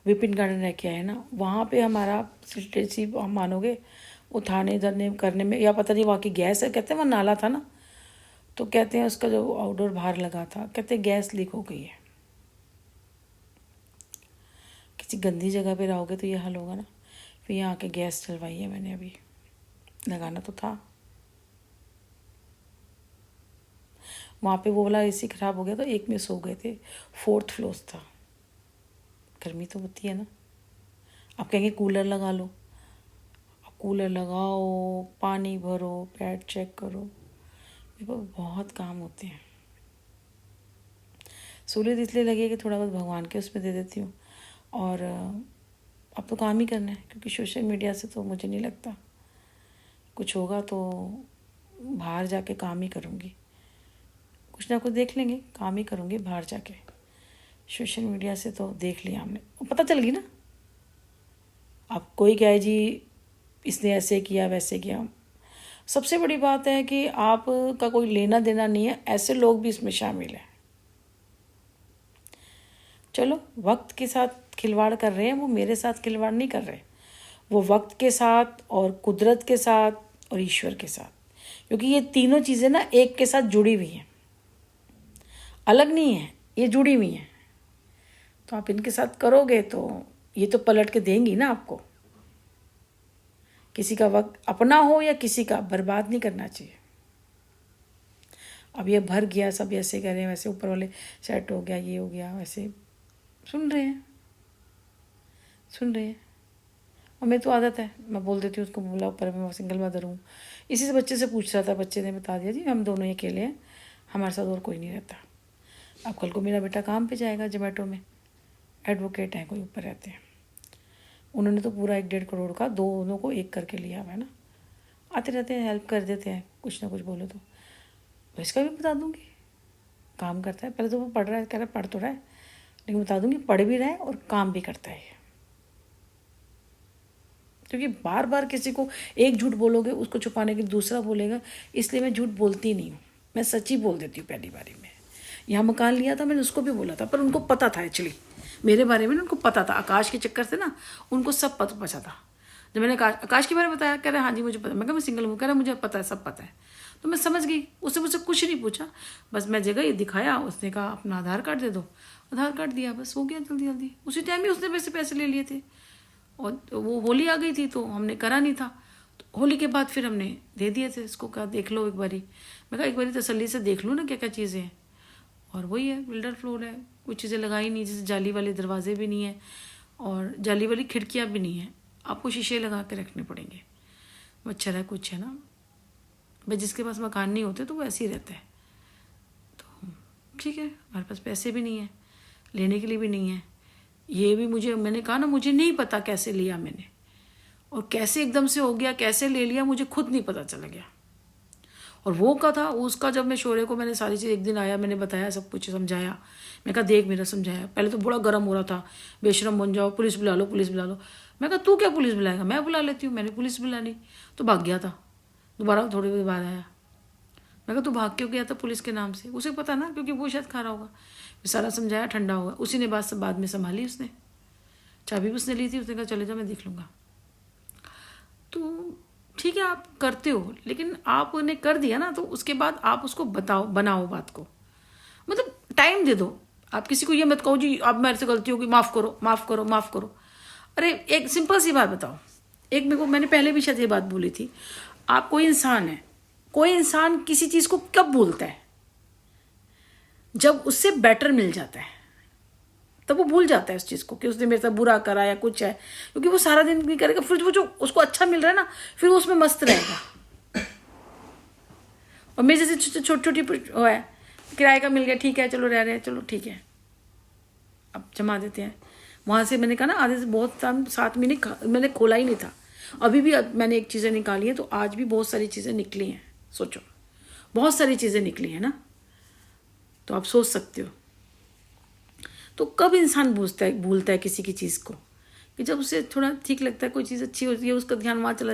Vipin garden रह के आए ना, वहाँ पे हमारा लिटरेसी आप मानोगे उठाने धरने करने में, या पता नहीं वहाँ की गैस है, कहते हैं वहाँ नाला था ना, तो कहते हैं उसका जो आउटडोर बाहर लगा था, कहते हैं गैस लीक हो गई है। किसी गंदी जगह पे रहोगे तो ये हाल होगा ना। फिर यहाँ आके गैस चलवाई है मैंने, अभी लगाना तो था। वहाँ पे वो वाला एसी खराब हो गया तो एक में सो गए थे, 4th फ्लोर था। गर्मी तो होती है ना। आप कहेंगे कूलर लगा लो, आप कूलर लगाओ, पानी भरो, पैड चेक करो, देखो बहुत काम होते हैं। सहूलियत इसलिए लगी है कि थोड़ा बहुत भगवान के उसमें दे देती हूँ, और अब तो काम ही करना है, क्योंकि सोशल मीडिया से तो मुझे नहीं लगता कुछ होगा। तो बाहर जाके काम ही करूँगी, कुछ ना कुछ देख लेंगे, काम ही करूँगी बाहर जाके। सोशल मीडिया से तो देख लिया हमने, पता चल गई ना। अब कोई कहे जी इसने ऐसे किया वैसे किया, सबसे बड़ी बात है कि आपका कोई लेना देना नहीं है, ऐसे लोग भी इसमें शामिल हैं। चलो वक्त के साथ खिलवाड़ कर रहे हैं, वो मेरे साथ खिलवाड़ नहीं कर रहे, वो वक्त के साथ और कुदरत के साथ और ईश्वर के साथ, क्योंकि ये तीनों चीज़ें ना एक के साथ जुड़ी हुई हैं, अलग नहीं है, ये जुड़ी हुई हैं। तो आप इनके साथ करोगे तो ये तो पलट के देंगी ना आपको। किसी का वक्त अपना हो या किसी का, बर्बाद नहीं करना चाहिए। अब ये भर गया, सब ऐसे करें वैसे, ऊपर वाले सेट हो गया, ये हो गया, वैसे सुन रहे हैं। और मेरी तो आदत है, मैं बोल देती हूँ उसको, बोला ऊपर मैं सिंगल मदर हूँ। इसी से बच्चे से पूछ रहा था, बच्चे ने बता दिया जी हम दोनों ही अकेले हैं, हमारे साथ और कोई नहीं रहता। अब कल को मेरा बेटा काम पे जाएगा, जोमेटो में एडवोकेट हैं, कोई ऊपर रहते हैं, उन्होंने तो पूरा 1-1.5 करोड़ का दोनों को एक करके लिया हुआ है ना। आते रहते हैं, हेल्प कर देते हैं, कुछ ना कुछ बोलो तो इसका भी बता दूंगी। काम करता है, पहले तो वो पढ़ रहा है, कह रहा है पढ़ तो रहा है, लेकिन बता दूंगी पढ़ भी रहा है और काम भी करता है। क्योंकि बार बार किसी को एक झूठ बोलोगे, उसको छुपाने के दूसरा बोलेगा, इसलिए मैं झूठ बोलती नहीं हूँ, मैं सच ही बोल देती हूँ। पहली बारी में यहाँ मकान लिया था, मैंने उसको भी बोला था, पर उनको पता था एक्चुअली मेरे बारे में, उनको पता था। आकाश के चक्कर से ना उनको सब पता था। जब मैंने आकाश के बारे में बताया, कह रहे हाँ जी मुझे पता, मैं कहा मैं सिंगल हूँ, कह रहा मुझे पता है, सब पता है। तो मैं समझ गई, उससे मुझसे कुछ नहीं पूछा, बस मैं जगह ये दिखाया, उसने कहा अपना आधार कार्ड दे दो, आधार कार्ड दिया, बस हो गया जल्दी जल्दी। उसी टाइम ही उसने पैसे ले लिए थे, और वो होली आ गई थी तो हमने करा नहीं था, तो होली के बाद फिर हमने दे दिए थे। इसको कहा देख लो एक बारी, मैं कहा एक बारी तसल्ली से देख लो ना क्या क्या चीज़ें हैं। और वही है, बिल्डर फ्लोर है, कुछ चीज़ें लगाई नहीं, जैसे जाली वाले दरवाजे भी नहीं है और जाली वाली खिड़कियाँ भी नहीं है, आपको शीशे लगा के रखने पड़ेंगे। मच्छर है कुछ है ना भाई, जिसके पास मकान नहीं होते तो वो ऐसे ही रहता है। तो ठीक है, हमारे पास पैसे भी नहीं है, लेने के लिए भी नहीं है। ये भी मुझे, मैंने कहा ना मुझे नहीं पता कैसे लिया मैंने, और कैसे एकदम से हो गया, कैसे ले लिया मुझे खुद नहीं पता चला गया। और वो का था उसका, जब मैं शोरे को मैंने सारी चीज़, एक दिन आया मैंने बताया, सब कुछ समझाया, मैं कहा देख मेरा समझाया, पहले तो बड़ा गर्म हो रहा था, बेशरम बन जाओ, पुलिस बुला लो पुलिस बुला लो। मैं कहा तू क्या पुलिस बुलाएगा, मैं बुला लेती हूँ, मैंने पुलिस बुलानी। तो भाग गया था, दोबारा थोड़ी देर बाद आया, मैं कहा तू भाग क्यों गया था पुलिस के नाम से, उसे पता ना, क्योंकि वो शायद खा रहा होगा। सारा समझाया, ठंडा हुआ, उसी ने बात सब बाद में संभाली, उसने चाबी भी उसने ली थी, उसने कहा चले जाओ मैं देख लूँगा। तो ठीक है आप करते हो, लेकिन आपने कर दिया ना, तो उसके बाद आप उसको बताओ, बनाओ बात को, मतलब टाइम दे दो। आप किसी को ये मत कहो जी अब मेरे से गलती होगी, माफ़ करो माफ़ करो माफ़ करो। अरे एक सिंपल सी बात बताओ, एक मेरे को, मैंने पहले भी शायद ये बात बोली थी, आप कोई इंसान है, कोई इंसान किसी चीज़ को कब बोलता है, जब उससे बेटर मिल जाता है, तब वो भूल जाता है उस चीज़ को कि उसने मेरे साथ बुरा करा या कुछ है, क्योंकि वो सारा दिन भी करेगा, फिर वो जो उसको अच्छा मिल रहा है ना, फिर वो उसमें मस्त रहेगा। और मेरे जैसे छोटी छोटी वो है, किराए का मिल गया, ठीक है चलो रह रहे हैं, चलो ठीक है अब जमा देते हैं। वहाँ से मैंने कहा ना आधे से बहुत टाइम 7 महीने मैंने खोला ही नहीं था, अभी भी मैंने एक चीज़ें निकाली हैं, तो आज भी बहुत सारी चीज़ें निकली हैं। सोचो बहुत सारी चीज़ें निकली हैं ना, तो आप सोच सकते हो। तो कब इंसान भूलता है किसी की चीज़ को, कि जब उसे थोड़ा ठीक लगता है, कोई चीज़ अच्छी होती है, उसका ध्यान वहाँ चला